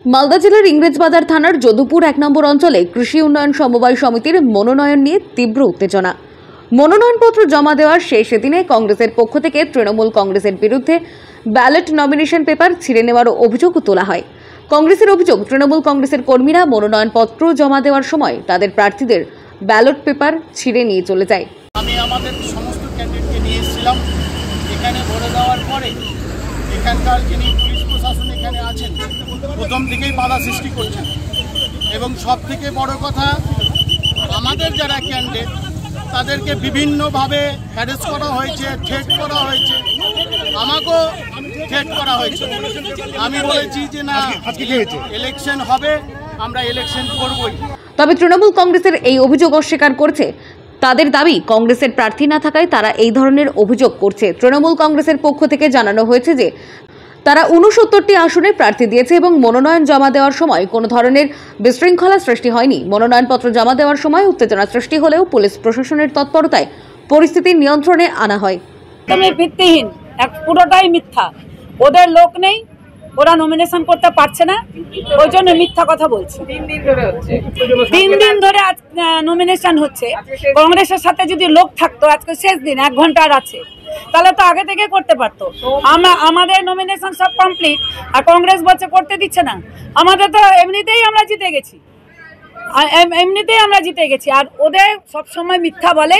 মালদা জেলার ইংরেজবাজার থানার যদুপুর 1 নম্বর অঞ্চলে কৃষি উন্নয়ন সমবায় সমিতির মনোনয়ন নিয়ে তীব্র উত্তেজনা। মনোনয়নপত্র জমা দেওয়ার শেষ দিনে কংগ্রেসের পক্ষ থেকে তৃণমূল কংগ্রেসের বিরুদ্ধে ব্যালট নমিনেশন পেপার ছিঁড়ে নেওয়ার অভিযোগ তোলা হয়। কংগ্রেসের অভিযোগ, তৃণমূল কংগ্রেসের কর্মীরা মনোনয়নপত্র জমা দেওয়ার সময় তাদের প্রার্থীদের ব্যালট পেপার ছিঁড়ে নিয়ে চলে যায়। আমি আমাদের সমস্ত ক্যান্ডিডেটকে নিয়ে এসেছিলাম, এখানে ভরে দেওয়ার পরে এখানকার যিনি পুলিশ প্রশাসন এখানে আছেন প্রথম থেকেই বাধা সৃষ্টি করছেন এবং সব থেকে বড় কথা, আমাদের যারা ক্যান্ডিডেট তাদেরকে বিভিন্নভাবে হ্যারেস করা হয়েছে, থ্রেট করা হয়েছে, আমাকেও থ্রেট করা হয়েছে। আমি বলেছি যে না, ইলেকশন হবে, আমরা ইলেকশন করবই। তবে তৃণমূল কংগ্রেসের এই অভিযোগ অস্বীকার করছে। তাদের দাবি, কংগ্রেসের প্রার্থী না থাকায় তারা এই ধরনের অভিযোগ করছে। তৃণমূল কংগ্রেসের পক্ষ থেকে জানানো হয়েছে যে তারা 69টি আসনে প্রার্থী দিয়েছে এবং মনোনয়ন জমা দেওয়ার সময় কোনো ধরনের বিশৃঙ্খলা সৃষ্টি হয়নি। মনোনয়নপত্র জমা দেওয়ার সময় উত্তেজনা সৃষ্টি হলেও পুলিশ প্রশাসনের তৎপরতায় পরিস্থিতি নিয়ন্ত্রণে আনা হয়। ভিত্তিহীন, পুরোটাই মিথ্যা। ওদের লোক নেই, ওরা নমিনেশন করতে পারছে না, ওই জন্য মিথ্যা কথা বলছে। 3 দিন ধরে নমিনেশন হচ্ছে। কংগ্রেসের সাথে যদি লোক থাকতো, আজকে শেষ দিন, 1 ঘন্টা আর আছে, তাহলে তো আগে থেকে করতে পারতো। আমাদের নমিনেশন সব কমপ্লিট, আর কংগ্রেস বলছে করতে দিচ্ছে না। আমাদের তো এমনিতেই আমরা জিতে গেছি, আর ওদের সবসময় মিথ্যা বলে।